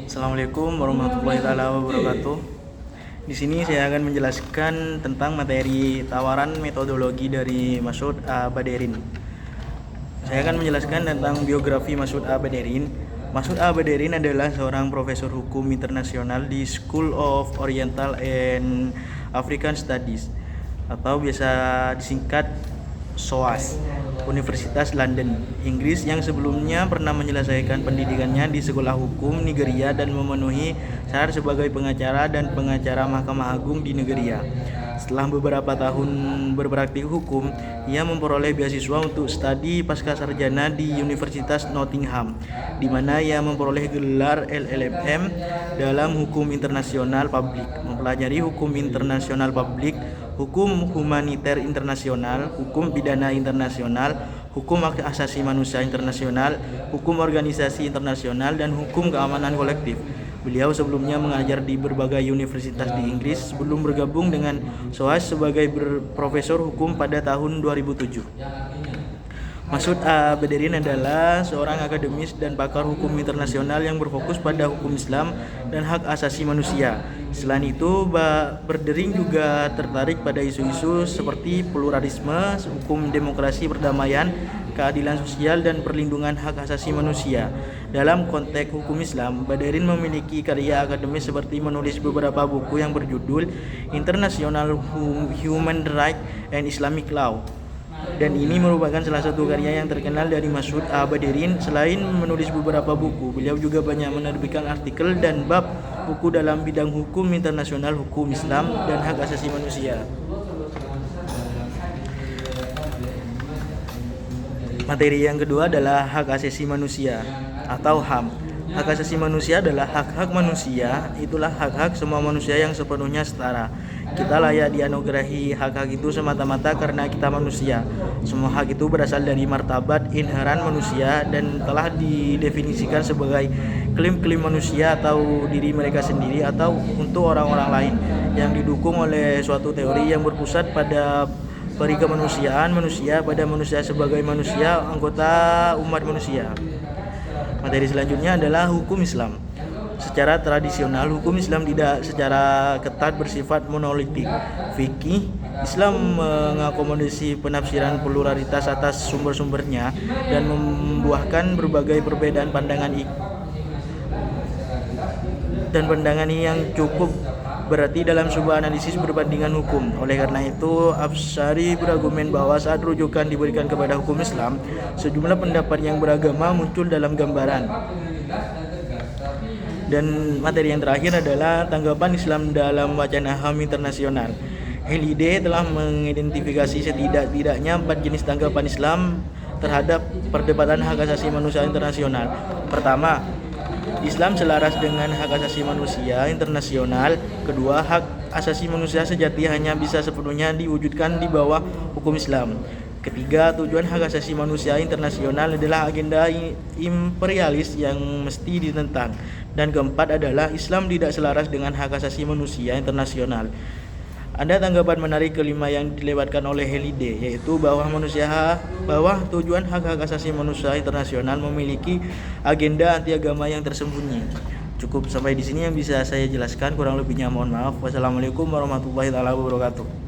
Assalamualaikum warahmatullahi wabarakatuh. Di sini saya akan menjelaskan tentang materi tawaran metodologi dari Mas'ud A-Baderin. Saya akan menjelaskan tentang biografi Mas'ud A-Baderin. Mas'ud A-Baderin adalah seorang profesor hukum internasional di School of Oriental and African Studies atau biasa disingkat SOAS, Universitas London, Inggris, yang sebelumnya pernah menyelesaikan pendidikannya di Sekolah Hukum Nigeria dan memenuhi syarat sebagai pengacara dan pengacara Mahkamah Agung di Nigeria. Setelah beberapa tahun berpraktik hukum, ia memperoleh beasiswa untuk studi pascasarjana di Universitas Nottingham, di mana ia memperoleh gelar LLM dalam hukum internasional publik, mempelajari hukum internasional publik, hukum humaniter internasional, hukum pidana internasional, hukum hak asasi manusia internasional, hukum organisasi internasional, dan hukum keamanan kolektif. Beliau sebelumnya mengajar di berbagai universitas di Inggris sebelum bergabung dengan SOAS sebagai profesor hukum pada tahun 2007. Mas'ud A-Baderin adalah seorang akademis dan pakar hukum internasional yang berfokus pada hukum Islam dan hak asasi manusia. Selain itu, Baderin juga tertarik pada isu-isu seperti pluralisme, hukum demokrasi, perdamaian, keadilan sosial, dan perlindungan hak asasi manusia. Dalam konteks hukum Islam, Baderin memiliki karya akademis seperti menulis beberapa buku yang berjudul International Human Rights and Islamic Law. Dan ini merupakan salah satu karya yang terkenal dari Mas'ud A-Baderin. Selain menulis beberapa buku, beliau juga banyak menerbitkan artikel dan bab buku dalam bidang hukum internasional, hukum Islam, dan hak asasi manusia. Materi yang kedua adalah hak asasi manusia atau HAM. Hak asasi manusia adalah hak-hak manusia, itulah hak-hak semua manusia yang sepenuhnya setara. Kita layak dianugerahi hak-hak itu semata-mata karena kita manusia. Semua hak itu berasal dari martabat inheran manusia dan telah didefinisikan sebagai klaim-klaim manusia atau diri mereka sendiri atau untuk orang-orang lain, yang didukung oleh suatu teori yang berpusat pada perikemanusiaan manusia pada manusia sebagai manusia, anggota umat manusia. Materi selanjutnya adalah hukum Islam. Secara tradisional, hukum Islam tidak secara ketat bersifat monolitik. Fikih Islam mengakomodasi penafsiran pluralitas atas sumber-sumbernya dan membuahkan berbagai perbedaan pandangan yang cukup berarti dalam sebuah analisis perbandingan hukum. Oleh karena itu, Afsari berargumen bahwa saat rujukan diberikan kepada hukum Islam, sejumlah pendapat yang beragama muncul dalam gambaran. Dan materi yang terakhir adalah tanggapan Islam dalam wacana HAM internasional. Halliday telah mengidentifikasi setidak-tidaknya 4 jenis tanggapan Islam terhadap perdebatan hak asasi manusia internasional. Pertama, Islam selaras dengan hak asasi manusia internasional. Kedua, hak asasi manusia sejati hanya bisa sepenuhnya diwujudkan di bawah hukum Islam. Ketiga, tujuan hak asasi manusia internasional adalah agenda imperialis yang mesti ditentang. Dan keempat adalah Islam tidak selaras dengan hak asasi manusia internasional. Ada tanggapan menarik kelima yang dilewatkan oleh Halliday, yaitu bahwa tujuan hak asasi manusia internasional memiliki agenda anti agama yang tersembunyi. Cukup sampai di sini yang bisa saya jelaskan, kurang lebihnya mohon maaf. Wassalamualaikum warahmatullahi wabarakatuh.